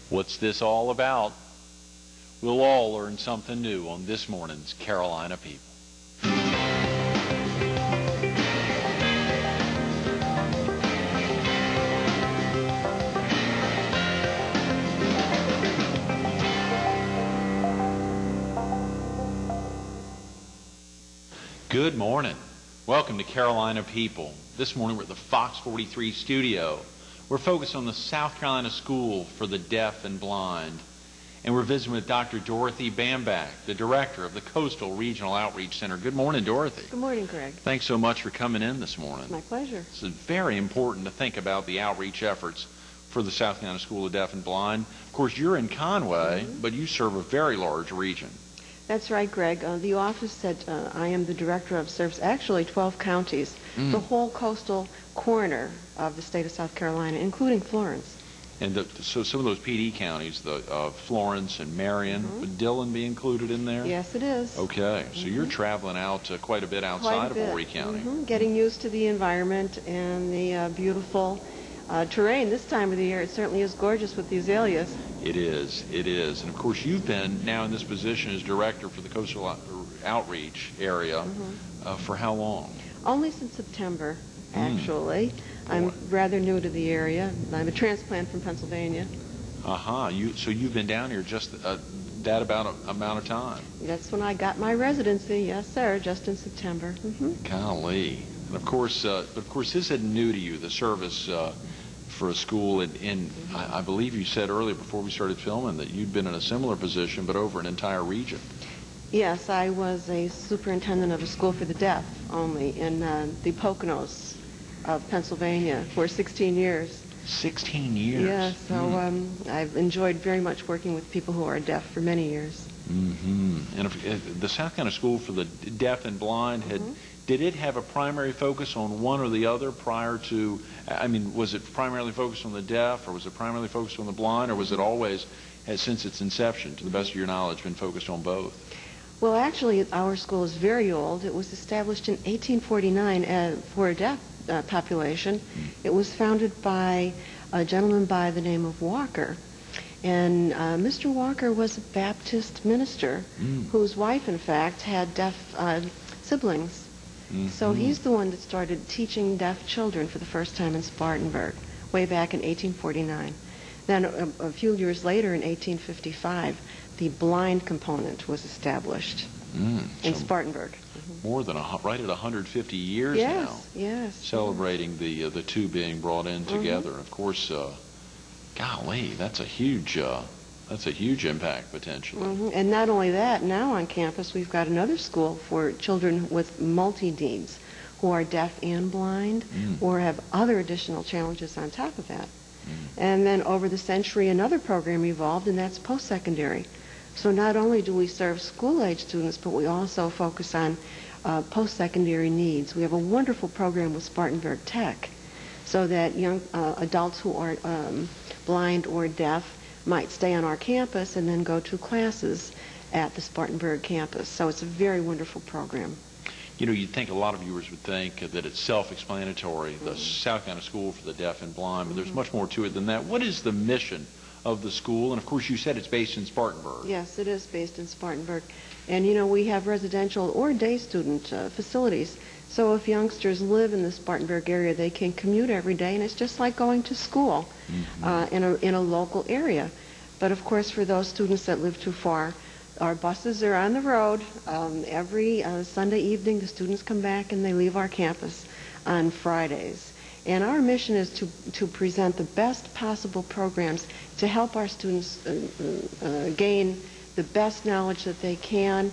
What's this all about? We'll all learn something new on this morning's Carolina People. Good morning. Welcome to Carolina People. This morning we're at the Fox 43 studio. We're focused on the South Carolina School for the Deaf and Blind. And we're visiting with Dr. Dorothy Bambach, the director of the Coastal Regional Outreach Center. Good morning, Dorothy. Good morning, Greg. Thanks so much for coming in this morning. It's my pleasure. It's very important to think about the outreach efforts for the South Carolina School of Deaf and Blind. Of course, you're in Conway, but you serve a very large region. That's right, Greg. The office that I am the director of serves actually 12 counties, the whole coastal corner of the state of South Carolina, including Florence. And so some of those PD counties, Florence and Marion, would Dillon be included in there? Yes, it is. Okay, so you're traveling out quite a bit outside of Horry County. Getting used to the environment and the beautiful terrain. This time of the year, it certainly is gorgeous with the azaleas. It is. And of course, you've been now in this position as director for the Coastal Outreach area for how long? Only since September, actually. I'm rather new to the area. I'm a transplant from Pennsylvania. So you've been down here just that amount of time? That's when I got my residency, yes, sir, just in September. Golly. And of course, this isn't new to you, the service for a school in I believe you said earlier before we started filming that you'd been in a similar position, but over an entire region. Yes, I was a superintendent of a school for the deaf only in the Poconos of Pennsylvania for 16 years. 16 years? Yes, so I've enjoyed very much working with people who are deaf for many years. And if the South Carolina School for the Deaf and Blind did it have a primary focus on one or the other prior to, was it primarily focused on the deaf, or was it primarily focused on the blind, or was it always, since its inception, to the best of your knowledge, been focused on both? Well, actually, our school is very old. It was established in 1849 for a deaf population. It was founded by a gentleman by the name of Walker. And Mr. Walker was a Baptist minister whose wife, in fact, had deaf siblings. So he's the one that started teaching deaf children for the first time in Spartanburg, way back in 1849. Then a few years later, in 1855, the blind component was established in Spartanburg. More than right at 150 years now. Yes. Celebrating the two being brought in together. Of course, golly, that's a huge impact potentially. And not only that, now on campus we've got another school for children with multi-needs who are deaf and blind or have other additional challenges on top of that. And then over the century another program evolved, and that's post-secondary. So not only do we serve school-age students, but we also focus on post-secondary needs. We have a wonderful program with Spartanburg Tech so that young adults who are blind or deaf might stay on our campus and then go to classes at the Spartanburg campus. So it's a very wonderful program. You know, you'd think a lot of viewers would think that it's self-explanatory, the South Carolina School for the Deaf and Blind, but there's much more to it than that. What is the mission of the school? And of course you said it's based in Spartanburg. Yes, it is based in Spartanburg. And you know, we have residential or day student facilities. So if youngsters live in the Spartanburg area, they can commute every day, and it's just like going to school in a local area. But of course, for those students that live too far, our buses are on the road. Every Sunday evening, the students come back and they leave our campus on Fridays. And our mission is to present the best possible programs to help our students gain the best knowledge that they can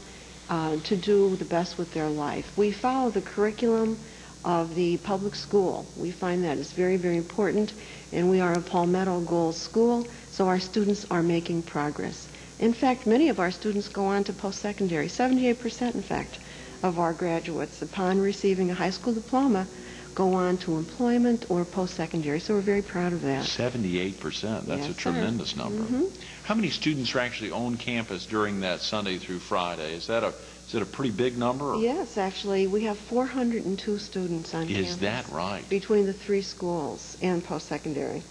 to do the best with their life. We follow the curriculum of the public school. We find that is very, very important, and we are a Palmetto Gold school, so our students are making progress. In fact, many of our students go on to post-secondary. 78%, in fact, of our graduates, upon receiving a high school diploma, go on to employment or post-secondary, so we're very proud of that. 78%, that's a tremendous number. How many students are actually on campus during that Sunday through Friday? Is it a pretty big number? Yes, actually, we have 402 students on campus. Is that right? Between the three schools and post-secondary.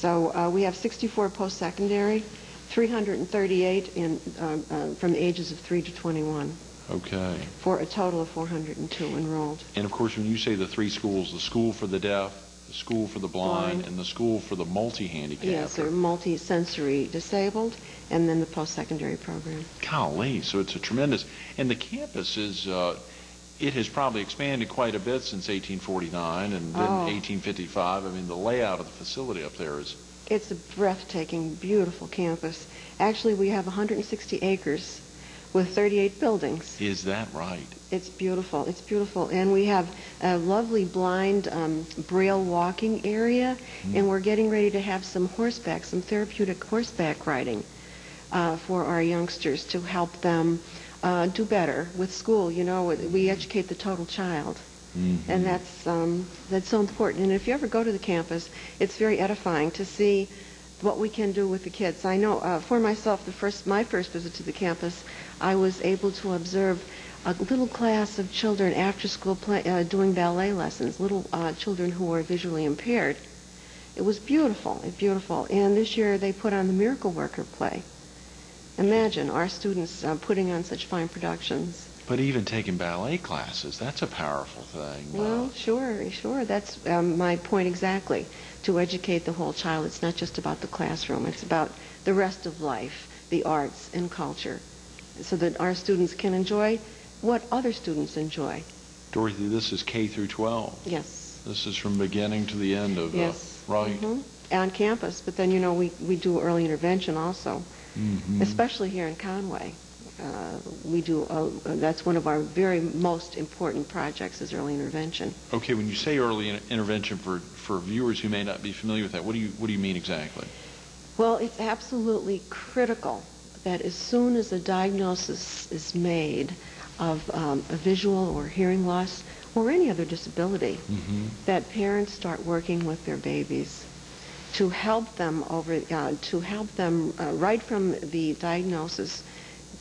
So we have 64 post-secondary, 338 from the ages of 3 to 21. Okay. For a total of 402 enrolled. And of course, when you say the three schools, the school for the deaf, the school for the blind, and the school for the multi-handicapped. Yes, they're multi-sensory disabled, and then the post-secondary program. Golly, so it's a tremendous, and the campus is, it has probably expanded quite a bit since 1849 and then 1855. I mean, the layout of the facility up there is... It's a breathtaking, beautiful campus. Actually, we have 160 acres with 38 buildings. Is that right? It's beautiful. It's beautiful. And we have a lovely blind braille walking area, and we're getting ready to have some therapeutic horseback riding for our youngsters to help them do better with school. You know, we educate the total child. And that's so important. And if you ever go to the campus, it's very edifying to see what we can do with the kids. I know for myself, my first visit to the campus, I was able to observe a little class of children after school doing ballet lessons, little children who were visually impaired. It was beautiful, beautiful. And this year they put on the Miracle Worker play. Imagine our students putting on such fine productions. But even taking ballet classes, that's a powerful thing. Well, sure. That's my point exactly. To educate the whole child. It's not just about the classroom. It's about the rest of life, the arts and culture, so that our students can enjoy what other students enjoy. Dorothy, this is K through 12. Yes. This is from beginning to the end of, yes. Right? On campus, but then, you know, we do early intervention also, especially here in Conway. We do, that's one of our very most important projects is early intervention. Okay, when you say early intervention for viewers who may not be familiar with that, what do you mean exactly? Well, it's absolutely critical that as soon as a diagnosis is made of a visual or hearing loss or any other disability, that parents start working with their babies to help them right from the diagnosis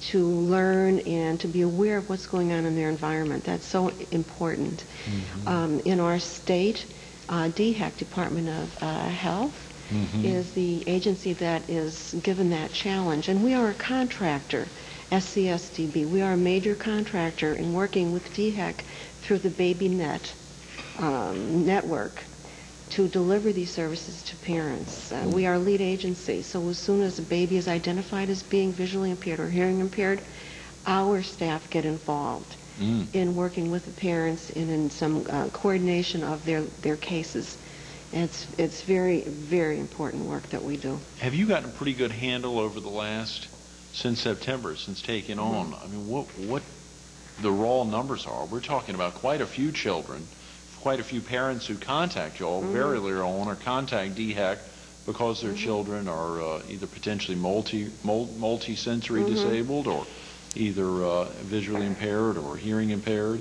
to learn and to be aware of what's going on in their environment. That's so important. In our state, DHEC, Department of Health, is the agency that is given that challenge. And we are a contractor, SCSDB. We are a major contractor in working with DHEC through the BabyNet network to deliver these services to parents. We are a lead agency, so as soon as a baby is identified as being visually impaired or hearing impaired, our staff get involved in working with the parents and in some coordination of their cases. And it's very, very important work that we do. Have you gotten a pretty good handle over the since September, since taking on? I mean, what the raw numbers are? We're talking about quite a few children, quite a few parents who contact you all very early on or contact DHEC because their children are either potentially multi-sensory disabled or either visually impaired or hearing impaired.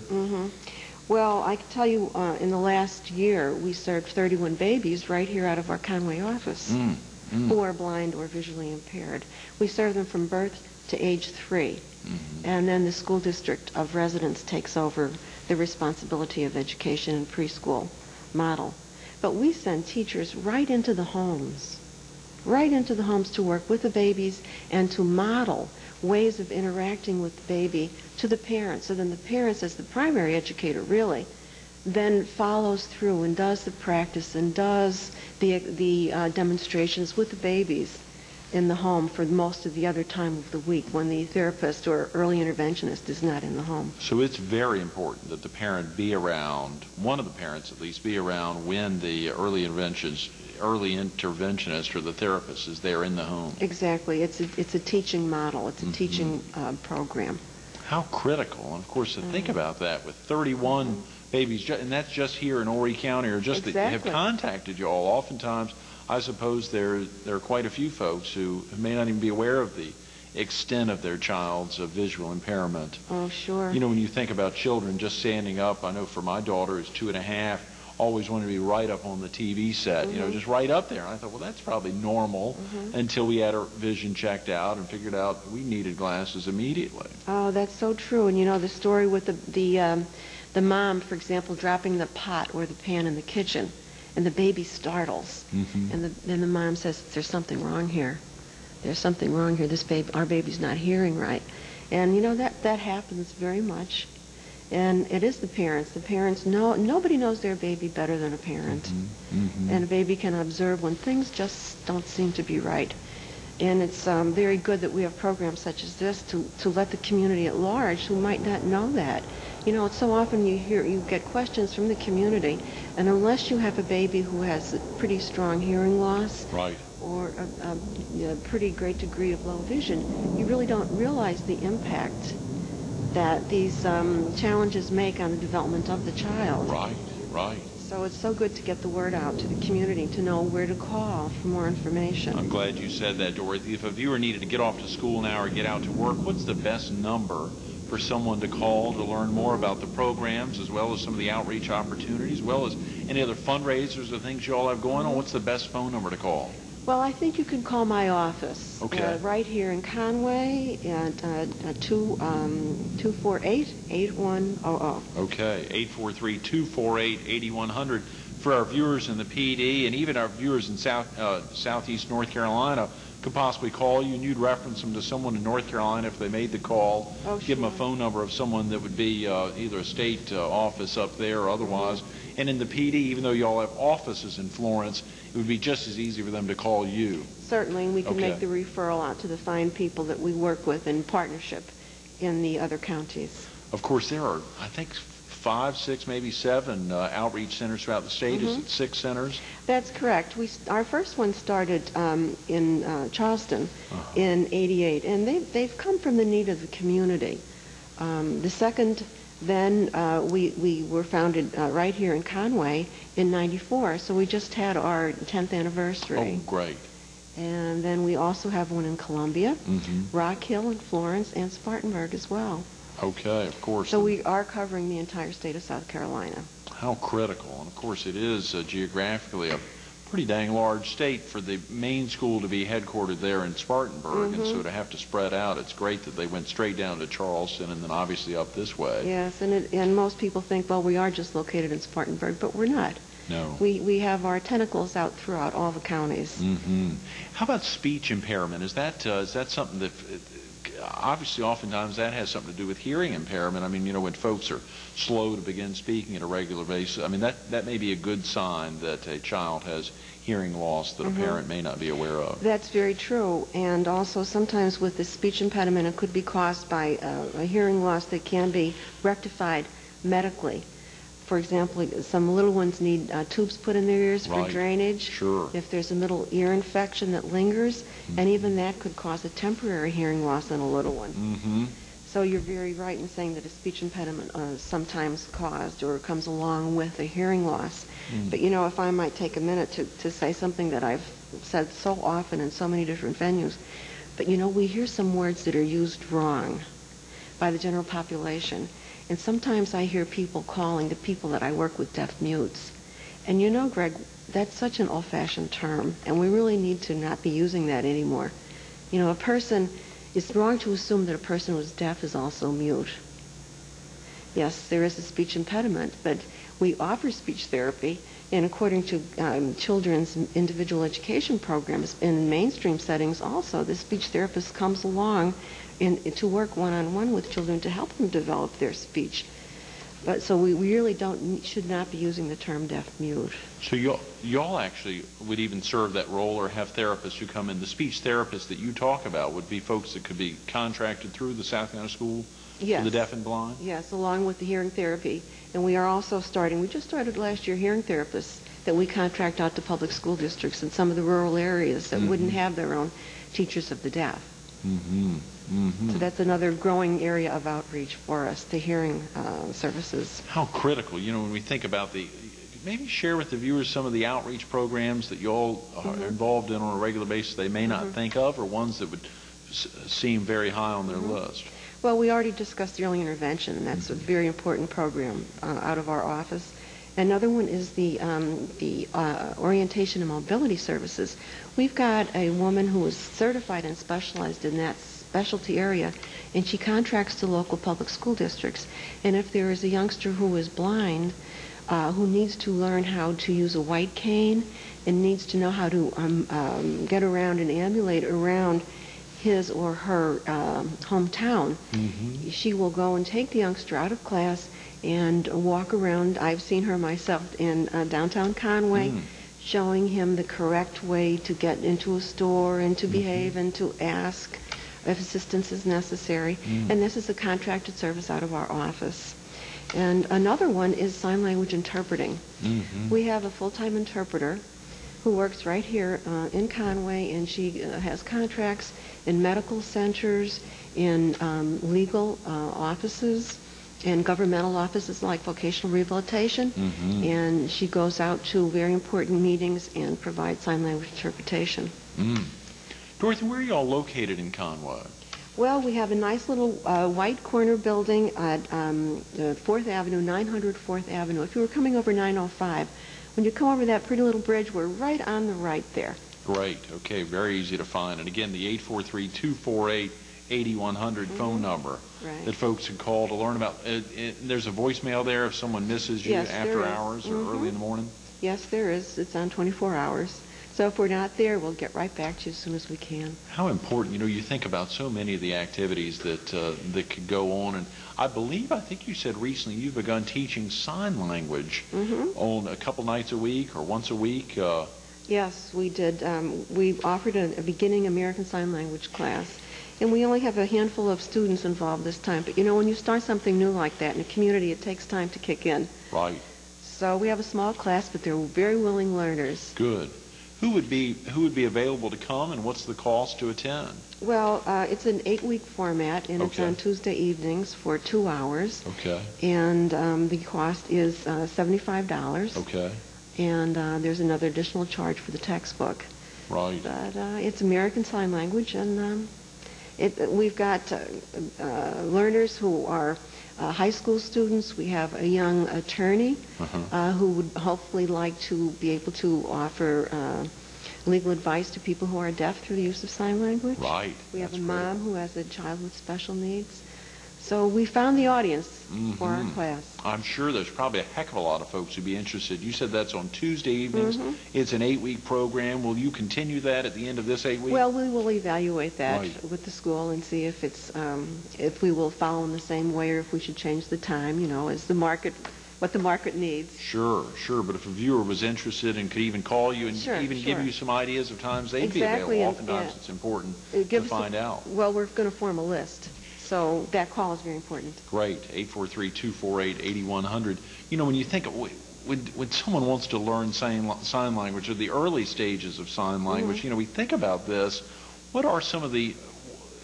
Well, I can tell you in the last year we served 31 babies right here out of our Conway office who are blind or visually impaired. We serve them from birth to age 3. And then the school district of residence takes over the responsibility of education and preschool model. But we send teachers right into the homes to work with the babies and to model ways of interacting with the baby to the parents. So then the parents, as the primary educator really, then follows through and does the practice and does the demonstrations with the babies in the home for most of the other time of the week when the therapist or early interventionist is not in the home. So it's very important that the parent be around, one of the parents at least, be around when the early interventionist or the therapist is there in the home. Exactly. It's a teaching model. It's a teaching program. How critical. And of course, to think about that with 31 babies, and that's just here in Horry County, or just that have contacted you all. Oftentimes, I suppose there are quite a few folks who may not even be aware of the extent of their child's visual impairment. Oh, sure. You know, when you think about children just standing up, I know for my daughter who's 2.5, always wanted to be right up on the TV set, you know, just right up there. And I thought, well, that's probably normal until we had her vision checked out and figured out we needed glasses immediately. Oh, that's so true. And you know, the story with the mom, for example, dropping the pot or the pan in the kitchen and the baby startles. And then the mom says, there's something wrong here. There's something wrong here. Our baby's not hearing right. And you know, that happens very much. And it is the parents. The parents know, nobody knows their baby better than a parent. And a baby can observe when things just don't seem to be right. And it's very good that we have programs such as this to let the community at large who might not know that. You know, so often you get questions from the community, and unless you have a baby who has a pretty strong hearing loss, Right. or a pretty great degree of low vision, you really don't realize the impact that these challenges make on the development of the child. Right, right. So it's so good to get the word out to the community to know where to call for more information. I'm glad you said that, Dorothy. If a viewer needed to get off to school now or get out to work, what's the best number for someone to call to learn more about the programs, as well as some of the outreach opportunities, as well as any other fundraisers or things you all have going on? What's the best phone number to call? Well, I think you can call my office. Okay. Right here in Conway at 248-8100. Okay, 843-248-8100. For our viewers in the PD and even our viewers in southeast North Carolina, could possibly call you, and you'd reference them to someone in North Carolina if they made the call. Oh, Give them a sure. phone number of someone that would be either a state office up there or otherwise. And in the PD, even though you all have offices in Florence, it would be just as easy for them to call you. Certainly, and we can Okay. make the referral out to the fine people that we work with in partnership in the other counties. Of course, there are, I think, 5, 6, maybe 7 outreach centers throughout the state. Is it 6 centers? That's correct. Our first one started in Charleston in '88, and they've come from the need of the community. The second, then we were founded right here in Conway in '94, so we just had our 10th anniversary. Oh, great. And then we also have one in Columbia, Rock Hill, and Florence, and Spartanburg as well. Okay, of course. So we are covering the entire state of South Carolina. How critical. And of course, it is geographically a pretty dang large state for the main school to be headquartered there in Spartanburg. And so to have to spread out, it's great that they went straight down to Charleston and then obviously up this way. Yes, and most people think, well, we are just located in Spartanburg, but we're not. No. We have our tentacles out throughout all the counties. How about speech impairment? Is that something that obviously oftentimes that has something to do with hearing impairment? I mean, you know, when folks are slow to begin speaking at a regular basis, I mean, that may be a good sign that a child has hearing loss that a parent may not be aware of. That's very true. And also sometimes with the speech impediment, it could be caused by a hearing loss that can be rectified medically. For example, some little ones need tubes put in their ears for drainage. Sure. If there's a middle ear infection that lingers, and even that could cause a temporary hearing loss in a little one. So you're very right in saying that a speech impediment is sometimes caused or comes along with a hearing loss. But you know, if I might take a minute to say something that I've said so often in so many different venues, but you know, we hear some words that are used wrong by the general population. And sometimes I hear people calling the people that I work with deaf mutes. And you know, Greg, that's such an old-fashioned term, and we really need to not be using that anymore. You know, it's wrong to assume that a person who's deaf is also mute. Yes, there is a speech impediment, but we offer speech therapy, and according to children's individual education programs in mainstream settings also, the speech therapist comes along to work one-on-one with children to help them develop their speech. But so we really should not be using the term deaf-mute. So y'all actually would even serve that role or have therapists who come in. The speech therapists that you talk about would be folks that could be contracted through the South Carolina School for the Deaf and Blind? Yes, along with the hearing therapy. And we are also we just started last year, hearing therapists that we contract out to public school districts in some of the rural areas that wouldn't have their own teachers of the deaf. So that's another growing area of outreach for us, the hearing services. How critical, you know, when we think about maybe share with the viewers some of the outreach programs that you all are involved in on a regular basis they may not think of, or ones that would seem very high on their list. Well, we already discussed the early intervention, and that's a very important program out of our office. Another one is the orientation and mobility services. We've got a woman who is certified and specialized in that specialty area, and she contracts to local public school districts. And if there is a youngster who is blind, who needs to learn how to use a white cane and needs to know how to get around and ambulate around his or her hometown. She will go and take the youngster out of class and walk around. I've seen her myself in downtown Conway, showing him the correct way to get into a store and to behave and to ask if assistance is necessary. And this is a contracted service out of our office. And another one is sign language interpreting. We have a full-time interpreter who works right here in Conway, and she has contracts in medical centers, in legal offices, in governmental offices like vocational rehabilitation, and she goes out to very important meetings and provides sign language interpretation. Dorothy, where are you all located in Conway? Well, we have a nice little white corner building at 4th Avenue, 900 4th Avenue. If you were coming over 905, when you come over that pretty little bridge, we're right on the right there. Great. Okay, very easy to find. And again, the 843-248-8100 phone number that folks can call to learn about. There's a voicemail there if someone misses you after hours or early in the morning? Yes, there is. It's on 24 hours. So if we're not there, we'll get right back to you as soon as we can. How important, you think about so many of the activities that could go on, and I think you said recently you've begun teaching sign language on a couple nights a week or once a week. Yes, we did. We offered a beginning American Sign Language class, and we only have a handful of students involved this time. But when you start something new like that in a community, it takes time to kick in. Right. So we have a small class, but they're very willing learners. Good. Who would be available to come, and what's the cost to attend? Well, it's an 8-week format, and it's on Tuesday evenings for 2 hours. Okay. And the cost is $75. Okay. And there's another additional charge for the textbook. Right. But it's American Sign Language, and we've got learners who are high school students. We have a young attorney who would hopefully like to be able to offer legal advice to people who are deaf through the use of sign language. Right. We have a mom who has a child with special needs. So we found the audience for our class. I'm sure there's probably a heck of a lot of folks who'd be interested. You said that's on Tuesday evenings. It's an 8-week program. Will you continue that at the end of this 8 weeks? Well, we will evaluate that with the school and see if it's if we will follow in the same way or if we should change the time, as what the market needs. Sure. But if a viewer was interested and could even call you and give you some ideas of times they'd be available, oftentimes it's important to find out. Well, we're going to form a list. So that call is very important. Great. 843-248-8100. When you think of when someone wants to learn sign language or the early stages of sign language, we think about this. What are some of the,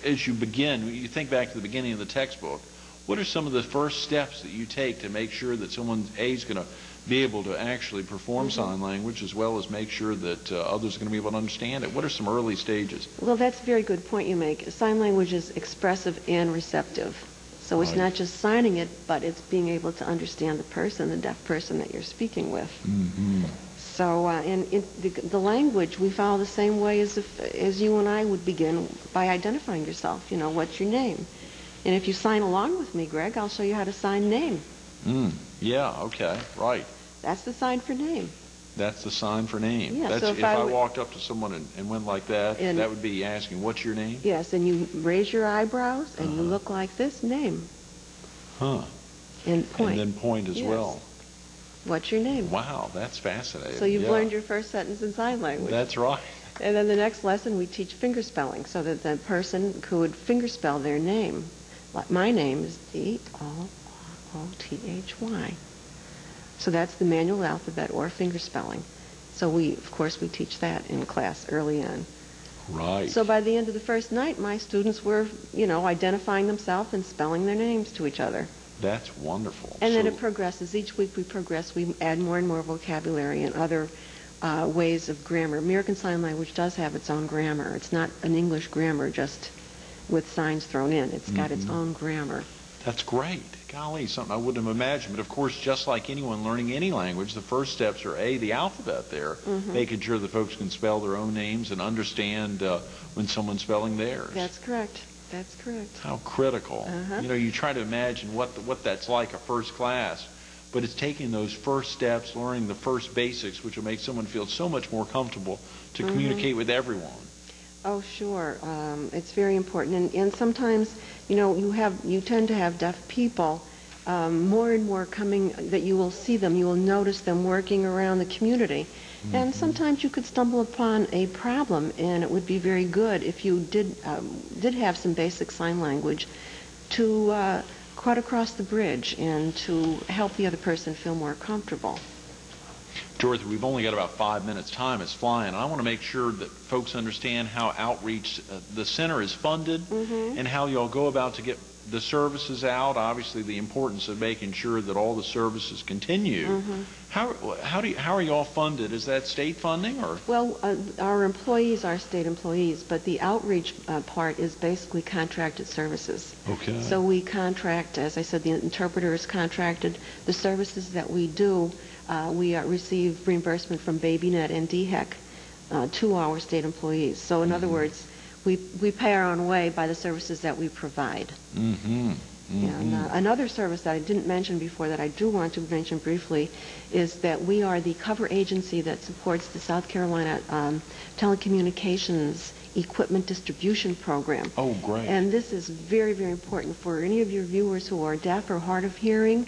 as you think back to the beginning of the textbook, what are some of the first steps that you take to make sure that someone is going to be able to actually perform sign language as well as make sure that others are going to be able to understand it? What are some early stages? Well, that's a very good point you make. Sign language is expressive and receptive. So it's not just signing it, but it's being able to understand the deaf person that you're speaking with. So in the language, we follow the same way as you and I would begin by identifying yourself. What's your name? And if you sign along with me, Greg, I'll show you how to sign name. Yeah, okay, right. That's the sign for name. That's the sign for name. Yeah, if I walked up to someone and went like that, that would be asking, what's your name? Yes, and you raise your eyebrows and you look like this, name. And point. And then point as well. What's your name? Wow, that's fascinating. So you've learned your first sentence in sign language. That's right. And then the next lesson we teach finger spelling so that the person could finger spell their name. Like my name is D-O-R-O-T-H-Y. So that's the manual alphabet or finger spelling. So of course, we teach that in class early on. Right. So by the end of the first night, my students were, identifying themselves and spelling their names to each other. That's wonderful. And then it progresses. Each week we progress. We add more and more vocabulary and other ways of grammar. American Sign Language does have its own grammar. It's not an English grammar just with signs thrown in. It's got its own grammar. That's great. Golly, something I wouldn't have imagined. But of course, just like anyone learning any language, the first steps are the alphabet there, making sure that folks can spell their own names and understand when someone's spelling theirs. That's correct. That's correct. How critical. You try to imagine what that's like a first class but it's taking those first steps, learning the first basics, which will make someone feel so much more comfortable to communicate with everyone. Oh, sure. It's very important. And sometimes, you tend to have deaf people more and more coming, that you will see them, you will notice them working around the community. And sometimes you could stumble upon a problem, and it would be very good if you did have some basic sign language to cut across the bridge and to help the other person feel more comfortable. Dorothy, we've only got about 5 minutes. Time is flying. I want to make sure that folks understand how outreach, the center is funded, and how y'all go about to get the services out. Obviously, the importance of making sure that all the services continue. How are y'all funded? Is that state funding, or? Well, our employees are state employees, but the outreach part is basically contracted services. Okay. So we contract, as I said, the interpreter is contracted. The services that we do, we receive reimbursement from BabyNet and DHEC to our state employees. So in other words, we pay our own way by the services that we provide. And another service that I didn't mention before that I do want to mention briefly is that we are the cover agency that supports the South Carolina Telecommunications Equipment Distribution Program. Oh, great. And this is very, very important for any of your viewers who are deaf or hard of hearing,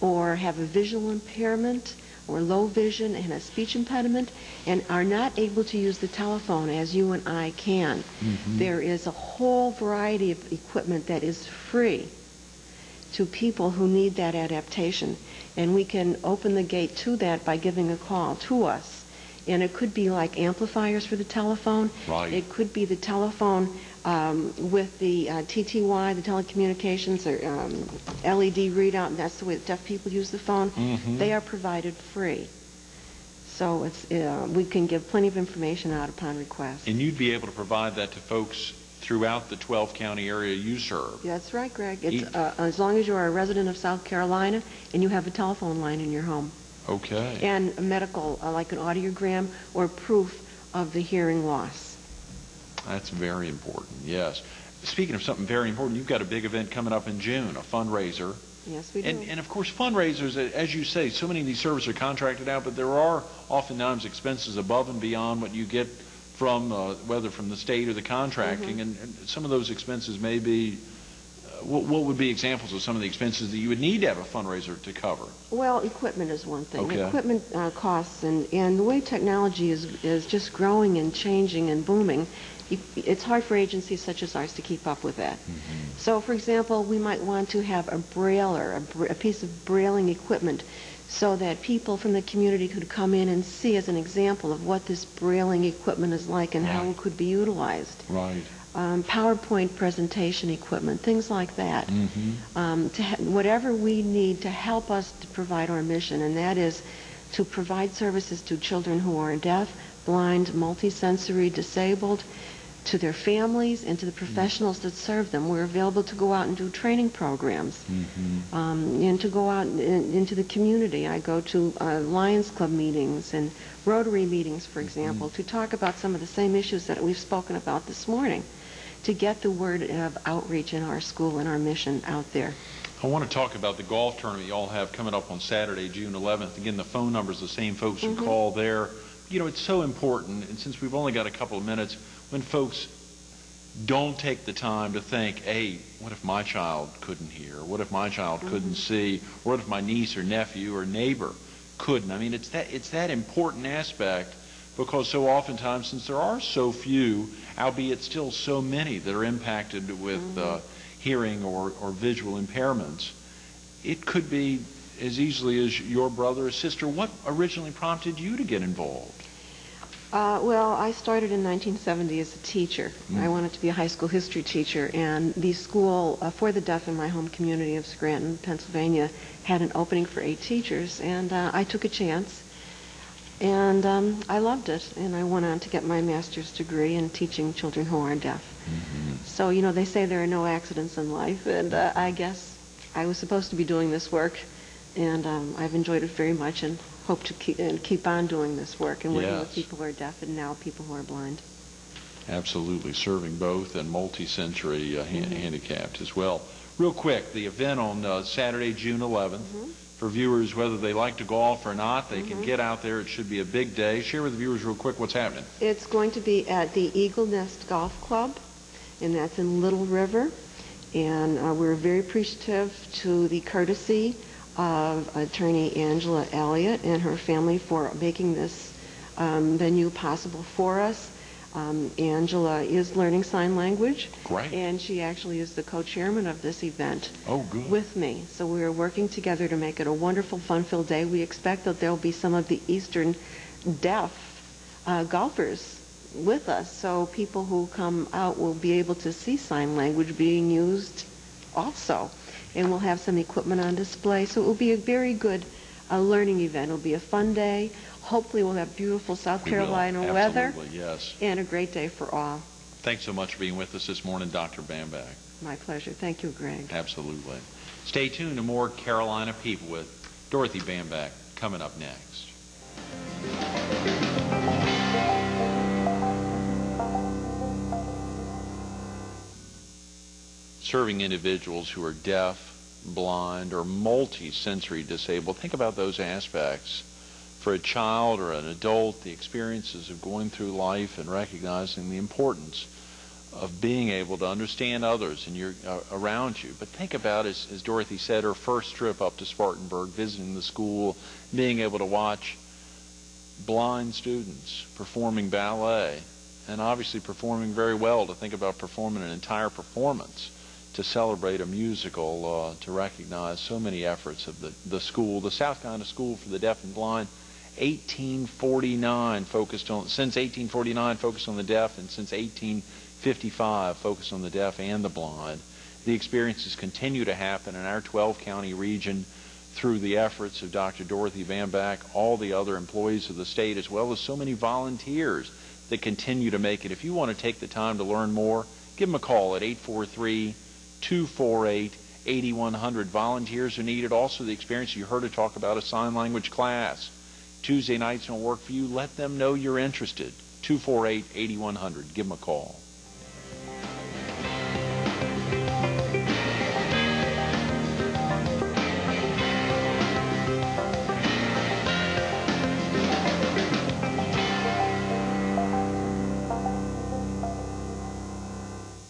or have a visual impairment, or low vision and a speech impediment, and are not able to use the telephone as you and I can. There is a whole variety of equipment that is free to people who need that adaptation, and we can open the gate to that by giving a call to us. And it could be like amplifiers for the telephone. Right. It could be the telephone with the TTY, the telecommunications, or LED readout, and that's the way that deaf people use the phone. They are provided free. So we can give plenty of information out upon request. And you'd be able to provide that to folks throughout the 12-county area you serve. That's right, Greg. It's, as long as you are a resident of South Carolina and you have a telephone line in your home. Okay. And a medical, like an audiogram or proof of the hearing loss. That's very important, yes. Speaking of something very important, you've got a big event coming up in June, a fundraiser. Yes, we do. And of course, fundraisers, as you say, so many of these services are contracted out, but there are oftentimes expenses above and beyond what you get from, whether from the state or the contracting, and some of those expenses may be, what would be examples of some of the expenses that you would need to have a fundraiser to cover? Well, equipment is one thing. Okay. Equipment costs, and the way technology is just growing and changing and booming, it's hard for agencies such as ours to keep up with that. So, for example, we might want to have a brailer, a piece of brailing equipment, so that people from the community could come in and see as an example of what this brailing equipment is like and how it could be utilized. Right. PowerPoint presentation equipment, things like that. Whatever we need to help us to provide our mission, and that is to provide services to children who are deaf, blind, multisensory, disabled, to their families and to the professionals that serve them. We're available to go out and do training programs, and to go out into the community. I go to Lions Club meetings and Rotary meetings, for example, to talk about some of the same issues that we've spoken about this morning, to get the word of outreach in our school and our mission out there. I want to talk about the golf tournament you all have coming up on Saturday, June 11th. Again, the phone number is the same folks who call there. You know, it's so important, and since we've only got a couple of minutes, when folks don't take the time to think, hey, what if my child couldn't hear? What if my child couldn't see? What if my niece or nephew or neighbor couldn't? I mean, it's that important aspect, because so oftentimes, since there are so few, albeit still so many that are impacted with hearing or visual impairments, it could be as easily as your brother or sister. What originally prompted you to get involved? Well, I started in 1970 as a teacher. I wanted to be a high school history teacher, and the school for the deaf in my home community of Scranton, Pennsylvania, had an opening for 8 teachers, and I took a chance, and I loved it, and I went on to get my master's degree in teaching children who are deaf. So, you know, they say there are no accidents in life, and I guess I was supposed to be doing this work, and I've enjoyed it very much, and hope to keep on doing this work and working with people who are deaf and now people who are blind. Absolutely, serving both and multi-sensory handicapped as well. Real quick, the event on Saturday, June 11th, for viewers, whether they like to golf or not, they can get out there. It should be a big day. Share with the viewers real quick what's happening. It's going to be at the Eagle Nest Golf Club, and that's in Little River. And we're very appreciative to the courtesy of attorney Angela Elliott and her family for making this venue possible for us. Angela is learning sign language. Great. And she actually is the co-chairman of this event. Oh, good. With me. So we are working together to make it a wonderful, fun-filled day. We expect that there will be some of the Eastern deaf golfers with us, so people who come out will be able to see sign language being used also. And we'll have some equipment on display, so it will be a very good learning event. It will be a fun day. Hopefully we'll have beautiful South Carolina weather. Absolutely, yes. And a great day for all. Thanks so much for being with us this morning, Dr. Bambach. My pleasure. Thank you, Greg. Absolutely. Stay tuned to more Carolina People with Dorothy Bambach coming up next. Serving individuals who are deaf, blind, or multi-sensory disabled. Think about those aspects. For a child or an adult, the experiences of going through life and recognizing the importance of being able to understand others and around you. But think about, as Dorothy said, her first trip up to Spartanburg, visiting the school, being able to watch blind students performing ballet, and obviously performing very well, to think about performing an entire performance to celebrate a musical, to recognize so many efforts of the school, the South Carolina School for the Deaf and Blind. 1849 since 1849 focused on the deaf, and since 1855 focused on the deaf and the blind. The experiences continue to happen in our 12-county region through the efforts of Dr. Dorothy Bambach, all the other employees of the state, as well as so many volunteers that continue to make it. If you want to take the time to learn more, give them a call at 843-248-8100. Volunteers are needed. Also, the experience you heard her talk about, a sign language class. Tuesday nights don't work for you, let them know you're interested. 248-8100. Give them a call.